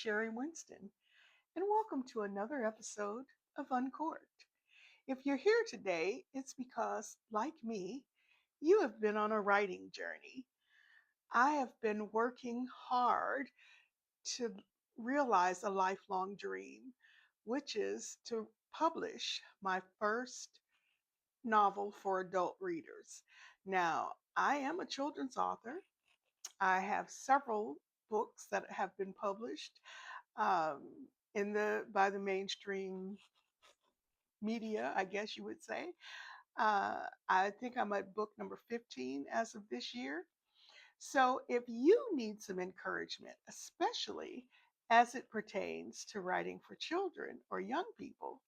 Sherry Winston, and welcome to another episode of Uncorked. If you're here today, it's because, like me, you have been on a writing journey. I have been working hard to realize a lifelong dream, which is to publish my first novel for adult readers. Now, I am a children's author. I have several books that have been published um, in the by the mainstream media, I guess you would say. I think I'm at book number 15 as of this year. So if you need some encouragement, especially as it pertains to writing for children or young people,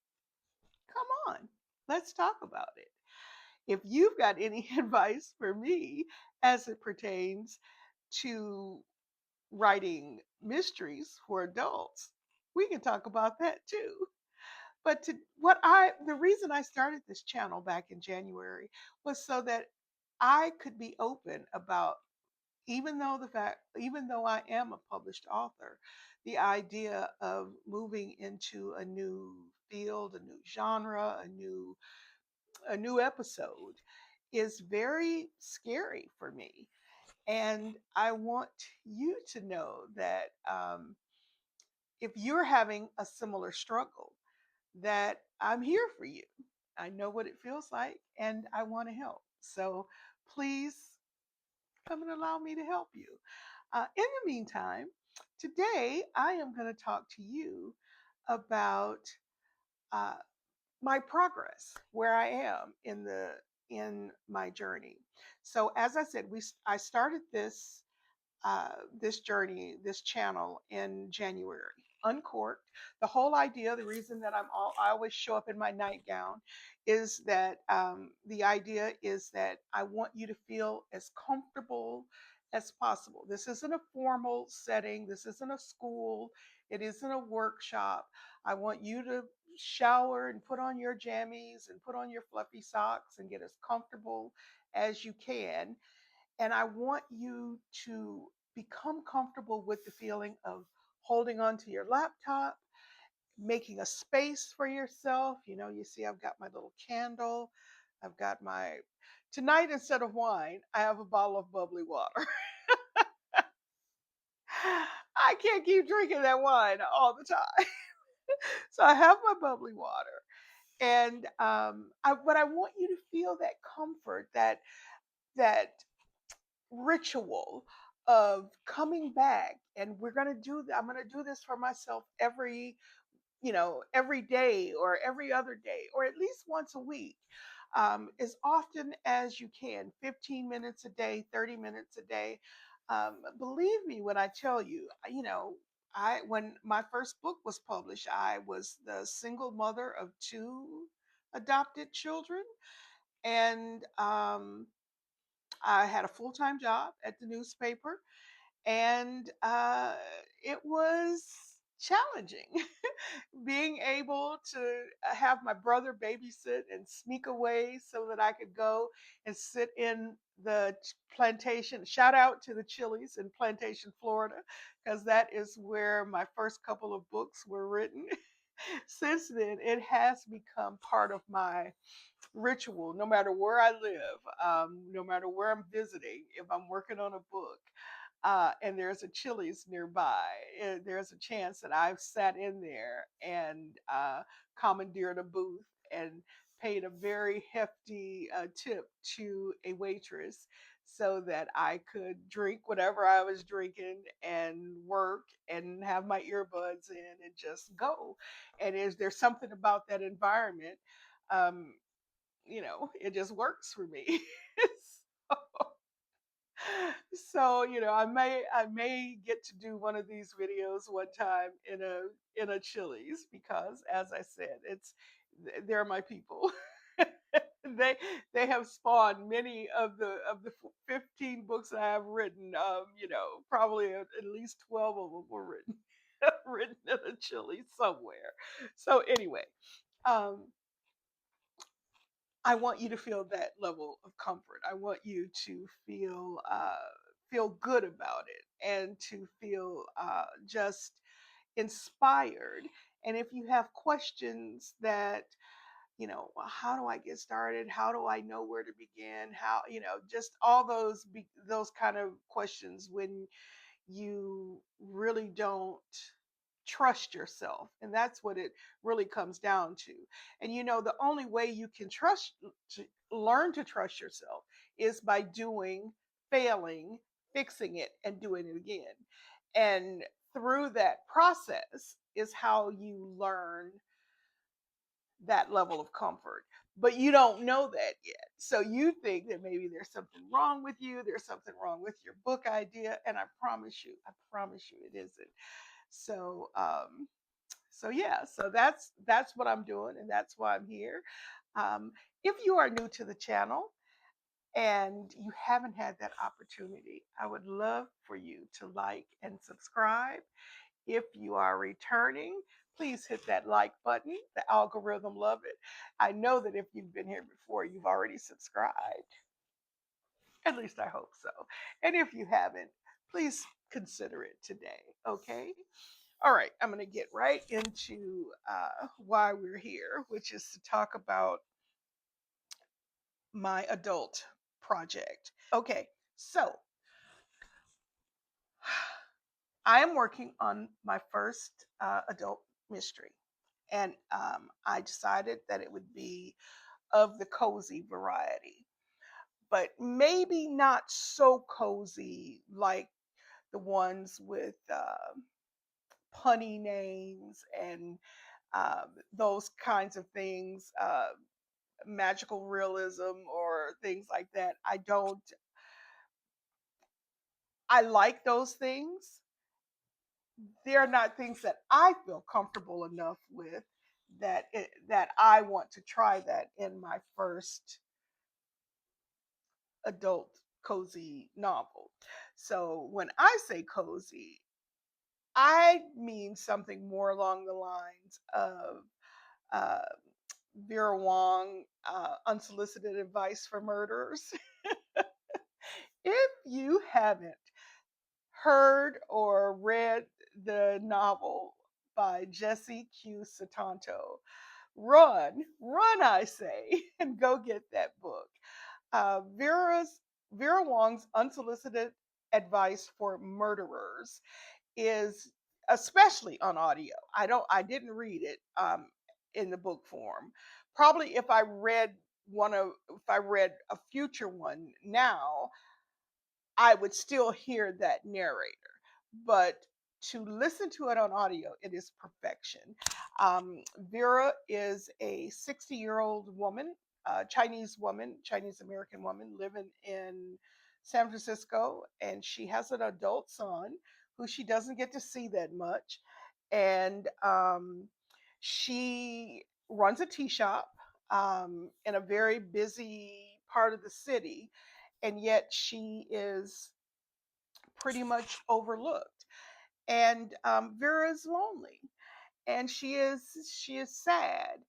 come on, let's talk about it. If you've got any advice for me as it pertains to writing mysteries for adults, we can talk about that too. But the reason I started this channel back in January was so that I could be open about, even though I am a published author, the idea of moving into a new field, a new genre, a new episode is very scary for me. And I want you to know that if you're having a similar struggle, that I'm here for you. I know what it feels like and I want to help. So please come and allow me to help you. In the meantime, today I am going to talk to you about uh, my progress, where I am in my journey. So as I said, I started this journey, this channel in January. Uncorked. The whole idea, the reason that I always show up in my nightgown, is that the idea is that I want you to feel as comfortable as possible. This isn't a formal setting. This isn't a school. It isn't a workshop. I want you to shower and put on your jammies and put on your fluffy socks and get as comfortable as you can, and I want you to become comfortable with the feeling of holding onto your laptop, making a space for yourself. You see, I've got my little candle. I've got tonight instead of wine, I have a bottle of bubbly water. I can't keep drinking that wine all the time. So I have my bubbly water. And but I want you to feel that comfort, that ritual of coming back, and I'm going to do this for myself every day or every other day or at least once a week, as often as you can, 15 minutes a day, 30 minutes a day. Believe me when I tell you, when my first book was published, I was the single mother of two adopted children, and I had a full time job at the newspaper, and it was challenging being able to have my brother babysit and sneak away so that I could go and sit in the plantation. Shout out to the Chili's in Plantation, Florida, because that is where my first couple of books were written. Since then, it has become part of my ritual. No matter where I live, no matter where I'm visiting, if I'm working on a book, and there's a Chili's nearby, there's a chance that I've sat in there and commandeered a booth and paid a very hefty tip to a waitress so that I could drink whatever I was drinking and work and have my earbuds in and just go. And there's something about that environment. Um, it just works for me. so, I may get to do one of these videos one time in a Chili's, because as I said, they're my people. they they have spawned many of the 15 books that I have written. Probably at least 12 of them were written written in a Chili's somewhere. So anyway, um I want you to feel that level of comfort. I want you to feel good about it, and to feel just inspired. And if you have questions that, well, how do I get started? How do I know where to begin? How, just all those kind of questions when you really don't trust yourself. And that's what it really comes down to. And the only way you can to learn to trust yourself is by doing, failing, fixing it, and doing it again. And through that process is how you learn that level of comfort. But you don't know that yet. So you think that maybe there's something wrong with you, there's something wrong with your book idea, and I promise you it isn't. So so yeah, so that's what I'm doing, and that's why I'm here. Um, if you are new to the channel and you haven't had that opportunity, I would love for you to like and subscribe. If you are returning, please hit that like button. The algorithm love it. I know that if you've been here before, you've already subscribed. At least I hope so. And if you haven't, please consider it today. Okay. All right. I'm going to get right into why we're here, which is to talk about my adult project. Okay. So I am working on my first adult mystery. And I decided that it would be of the cozy variety, but maybe not so cozy like the ones with punny names and those kinds of things, magical realism or things like that. I like those things. They're not things that I feel comfortable enough with that I want to try that in my first adult cozy novel. So when I say cozy, I mean something more along the lines of uh, Vera Wong, Unsolicited Advice for Murderers. If you haven't heard or read the novel by Jesse Q. Sutanto, run, I say, and go get that book. Vera Wong's Unsolicited Advice for Murderers is especially on audio. I didn't read it in the book form. Probably if I read a future one now, I would still hear that narrator. But to listen to it on audio, it is perfection. Vera is a 60-year-old woman, Chinese American woman living in San Francisco, and she has an adult son who she doesn't get to see that much. And she runs a tea shop in a very busy part of the city, and yet she is pretty much overlooked. And Vera is lonely, and she is sad.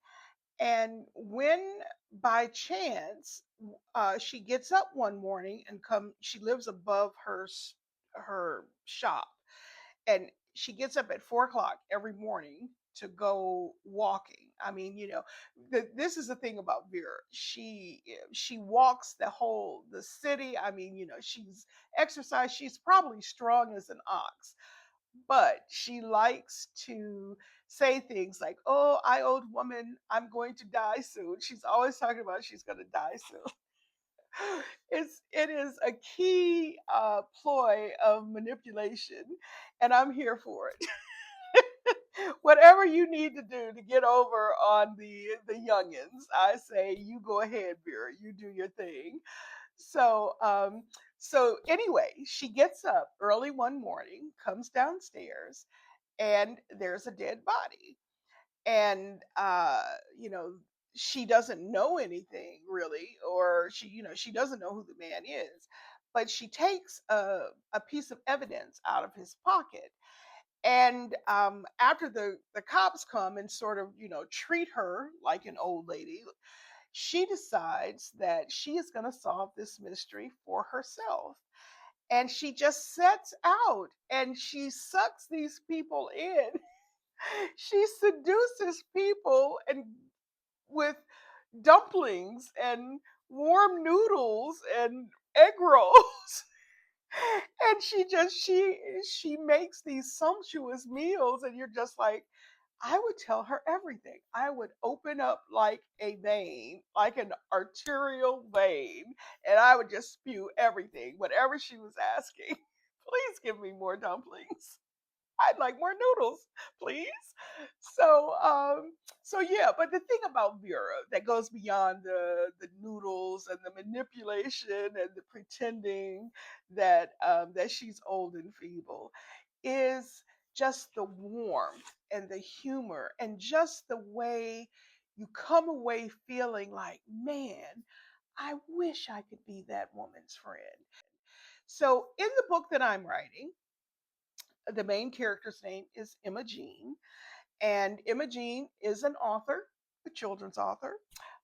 And when by chance she gets up one morning and she lives above her shop, and she gets up at 4 o'clock every morning to go walking. I mean, this is the thing about Vera. She walks the city. I mean, she's exercised. She's probably strong as an ox, but she likes to say things like, "Oh, I old woman, I'm going to die soon." She's always talking about she's going to die soon. It is a key ploy of manipulation, and I'm here for it. Whatever you need to do to get over on the youngins, I say you go ahead, Vera. You do your thing. So so anyway, she gets up early one morning, comes downstairs, and there's a dead body. And she doesn't know anything really, or she doesn't know who the man is, but she takes a piece of evidence out of his pocket. And after the cops come and sort of treat her like an old lady, she decides that she is going to solve this mystery for herself. And she just sets out and she sucks these people in. She seduces people and with dumplings and warm noodles and egg rolls. And she makes these sumptuous meals, and you're just like, I would tell her everything. I would open up like a vein, like an arterial vein, and I would just spew everything, whatever she was asking. Please give me more dumplings. I'd like more noodles, please. So, so yeah. But the thing about Vera that goes beyond the noodles and the manipulation and the pretending that she's old and feeble is just the warmth and the humor and just the way you come away feeling like, man, I wish I could be that woman's friend. So, in the book that I'm writing, the main character's name is Imogene, and Imogene is an author, a children's author.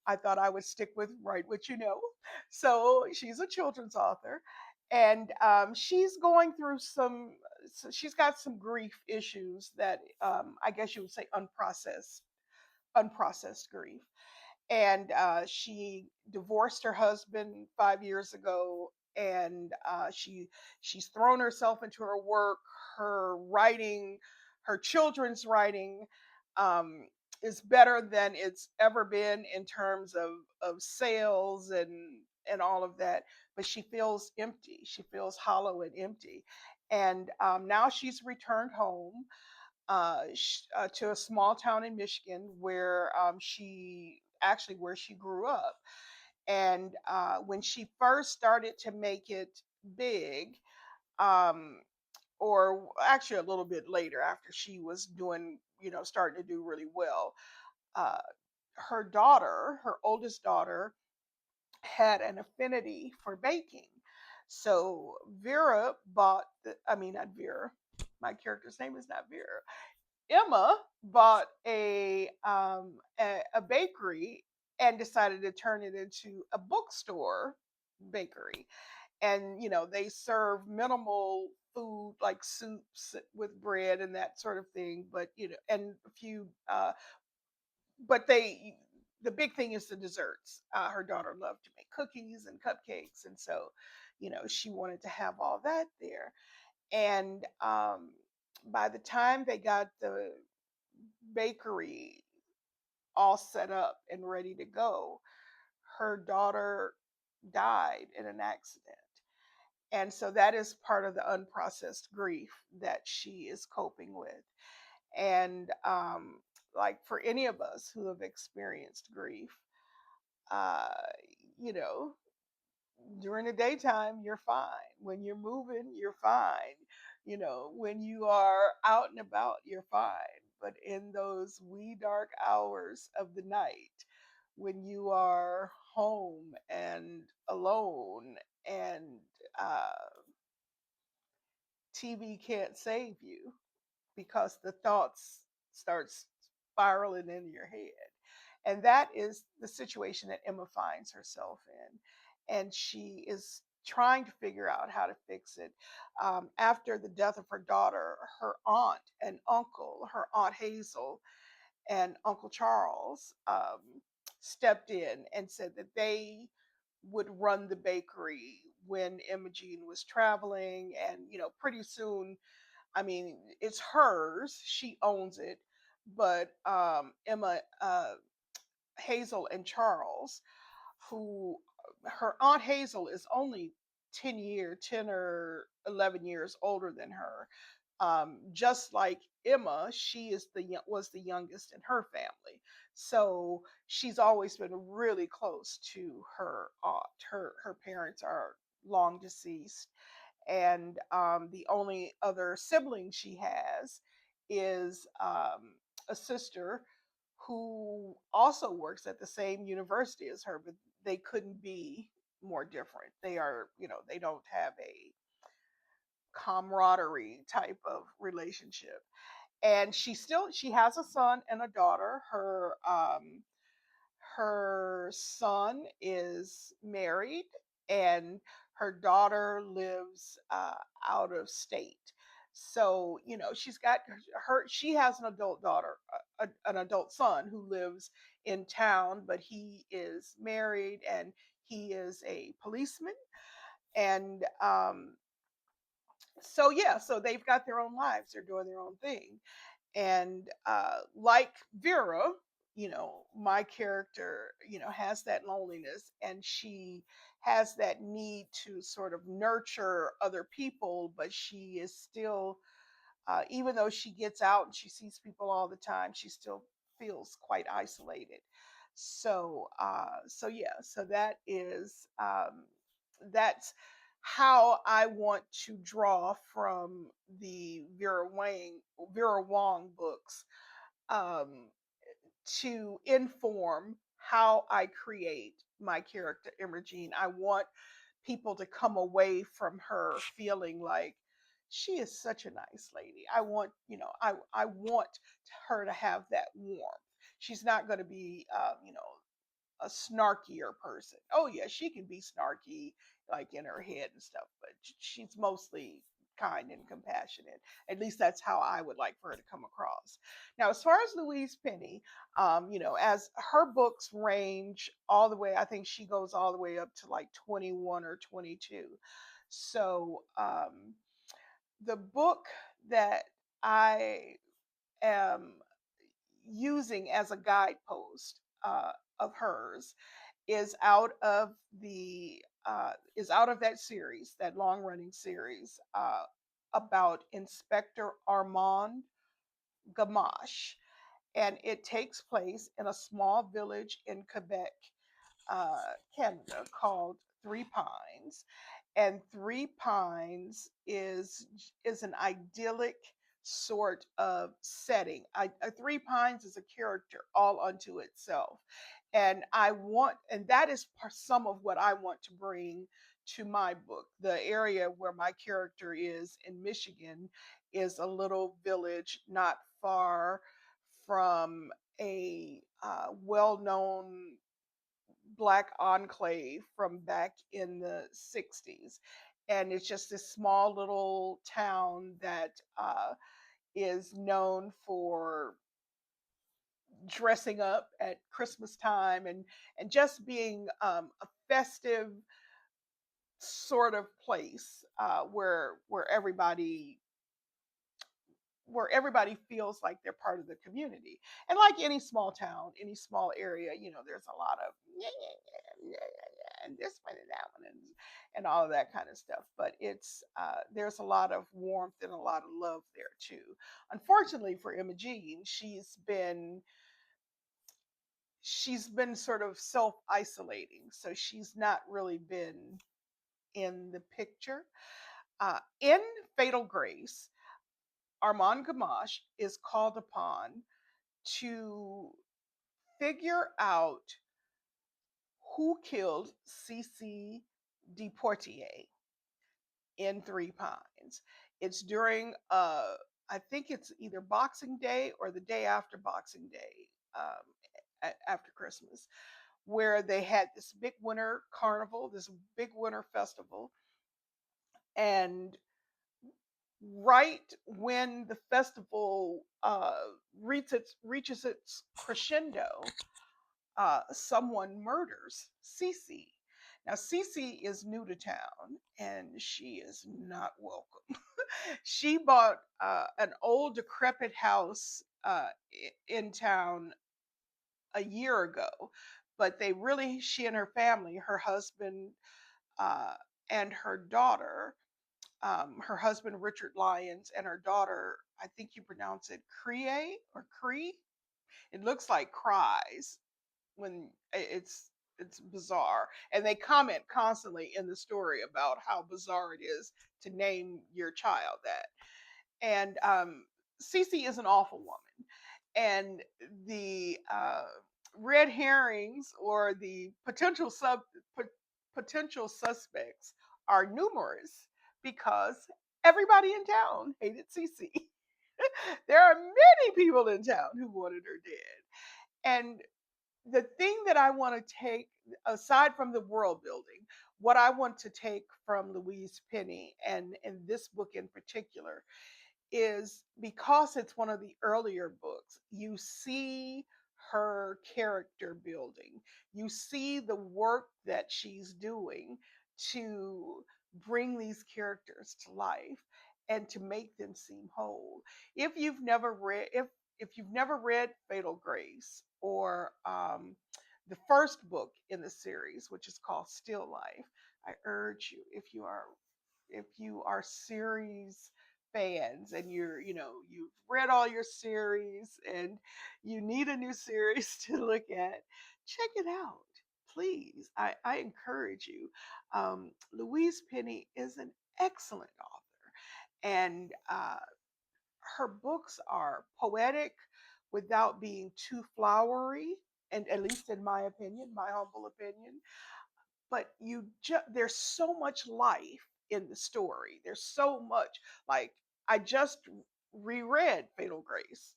I thought I would stick with write what you know. So she's a children's author, and she's going through some. So she's got some grief issues that I guess you would say unprocessed grief, and she divorced her husband 5 years ago, and she's thrown herself into her work, her writing, her children's writing, um, is better than it's ever been in terms of sales and all of that, but she feels empty, she feels hollow and empty, and now she's returned home to a small town in Michigan where where she grew up. And when she first started to make it big, um, or actually a little bit later after she was doing, starting to do really well, uh, her daughter, her oldest daughter, had an affinity for baking. So Vera bought, I mean, not Vera, my character's name is not Vera. Emma bought a bakery and decided to turn it into a bookstore bakery. And they serve minimal food like soups with bread and that sort of thing, but and a few but the big thing is the desserts. Her daughter loved to make cookies and cupcakes, and so she wanted to have all that there. And by the time they got the bakery all set up and ready to go, her daughter died in an accident. And so that is part of the unprocessed grief that she is coping with. And like for any of us who have experienced grief, uh, you know, during the daytime, you're fine. When you're moving, you're fine. When you are out and about, you're fine. But in those wee dark hours of the night, when you are home and alone and uh, TV can't save you because the thoughts start spiraling in your head. And that is the situation that Emma finds herself in. And she is trying to figure out how to fix it. After the death of her daughter, her aunt and uncle, her Aunt Hazel and Uncle Charles, stepped in and said that they would run the bakery when Imogene was traveling. And, pretty soon, I mean, it's hers, she owns it. But Emma, Hazel, and Charles, who her Aunt Hazel is only 10 or 11 years older than her. Just like Emma, she is was the youngest in her family. So she's always been really close to her aunt. Her parents are long deceased, and the only other sibling she has is a sister who also works at the same university as her, but they couldn't be more different. They are, they don't have a camaraderie type of relationship. And she has a son and a daughter. Her son is married, and her daughter lives out of state. So, she's got she has an adult daughter, an adult son who lives in town, but he is married and he is a policeman. And so, yeah, so they've got their own lives, they're doing their own thing. And like Vera, my character, has that loneliness, and she has that need to sort of nurture other people, but she is still, even though she gets out and she sees people all the time, she still feels quite isolated. So yeah, so that's how I want to draw from the Vera Wong books, um, to inform how I create my character Imogene. I want people to come away from her feeling like she is such a nice lady. I want her to have that warmth. She's not going to be, a snarkier person. Oh yeah, she can be snarky, like in her head and stuff, but she's mostly kind and compassionate. At least that's how I would like for her to come across. Now, as far as Louise Penny, as her books range all the way, I think she goes all the way up to like 21 or 22. So the book that I am using as a guidepost of hers is out of that series, that long running series, about Inspector Armand Gamache, and it takes place in a small village in Quebec, Canada, called Three Pines. And Three Pines is an idyllic sort of setting. Three Pines is a character all unto itself, and that is some of what I want to bring to my book. The area where my character is in Michigan is a little village not far from a well-known black enclave from back in the 60s. And it's just this small little town that is known for dressing up at Christmas time, and just being a festive sort of place, where everybody feels like they're part of the community. And like any small town, any small area, there's a lot of yeah, yeah, yeah, yeah, yeah, and this one and that one, and all of that kind of stuff. But there's a lot of warmth and a lot of love there too. Unfortunately for Imogene, she's been sort of self isolating, so she's not really been in the picture. In Fatal Grace, Armand Gamache is called upon to figure out who killed Cece Deportier in Three Pines. It's during, I think it's either Boxing Day or the day after Boxing Day, after Christmas, where they had this big winter carnival, this big winter festival. And right when the festival reaches its crescendo, someone murders Cece. Now, Cece is new to town and she is not welcome. She bought an old, decrepit house in town a year ago, but she and her family, her husband uh, and her daughter, her husband Richard Lyons, and her daughter, I think you pronounce it Cree or Cree. It looks like cries when it's bizarre, and they comment constantly in the story about how bizarre it is to name your child that. And Cece is an awful woman, and the red herrings, or the potential suspects, are numerous because everybody in town hated Cece. There are many people in town who wanted her dead. And the thing that I want to take, aside from the world building, what I want to take from Louise Penny, and in this book in particular, is because it's one of the earlier books, you see her character building. You see the work that she's doing to bring these characters to life and to make them seem whole. If you've never read Fatal Grace, or the first book in the series, which is called Still Life, I urge you, if you are series fans and you've read all your series and you need a new series to look at, check it out, please. I encourage you. Louise Penny is an excellent author, and her books are poetic without being too flowery, and at least in my opinion, my humble opinion. But there's so much life in the story. There's so much. Like, I just reread Fatal Grace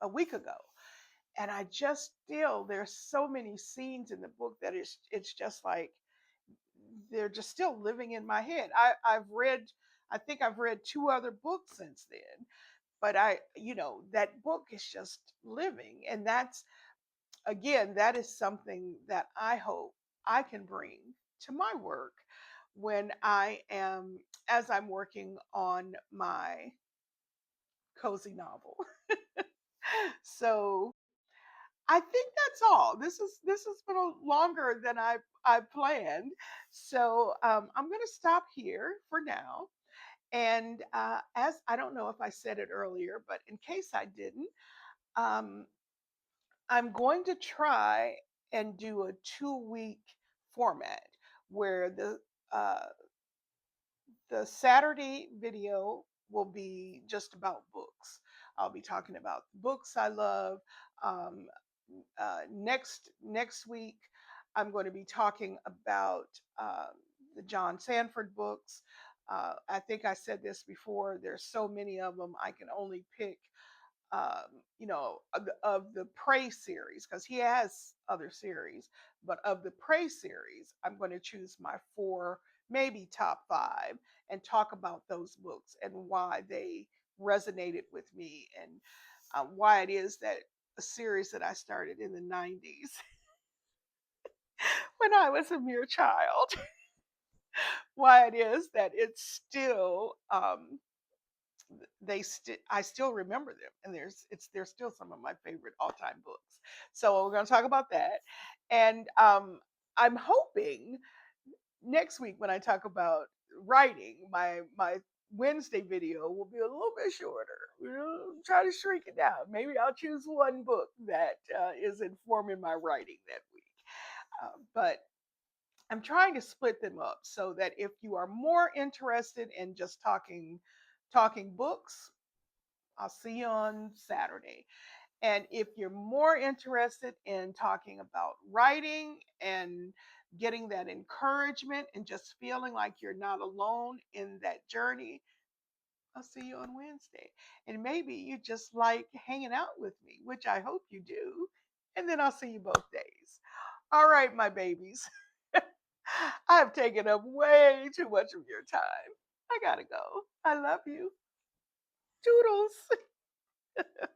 a week ago, and I just still there's so many scenes in the book that it's just like they're just still living in my head. I think I've read two other books since then, but that book is just living, and that's, again, that is something that I hope I can bring to my work when as I'm working on my cozy novel. So I think that's all. This has been longer than I planned. So I'm going to stop here for now. And as I don't know if I said it earlier, but in case I didn't, um, I'm going to try and do a 2-week format where uh, the Saturday video will be just about books. I'll be talking about books I love. Um, next week, I'm going to be talking about the John Sanford books. I think I said this before. There's so many of them. I can only pick of the Prey series, because he has other series, but of the Prey series, I'm going to choose my four, maybe top five, and talk about those books and why they resonated with me, and why it is that a series that I started in the 90s when I was a mere child, why it is that it's still I still remember them, and they're still some of my favorite all-time books. So we're going to talk about that, and I'm hoping next week when I talk about writing, my Wednesday video will be a little bit shorter. Try to shrink it down. Maybe I'll choose one book that is informing my writing that week. But I'm trying to split them up so that if you are more interested in just talking books, I'll see you on Saturday. And if you're more interested in talking about writing and getting that encouragement and just feeling like you're not alone in that journey, I'll see you on Wednesday. And maybe you just like hanging out with me, which I hope you do. And then I'll see you both days. All right, my babies. I've taken up way too much of your time. I gotta go. I love you. Toodles.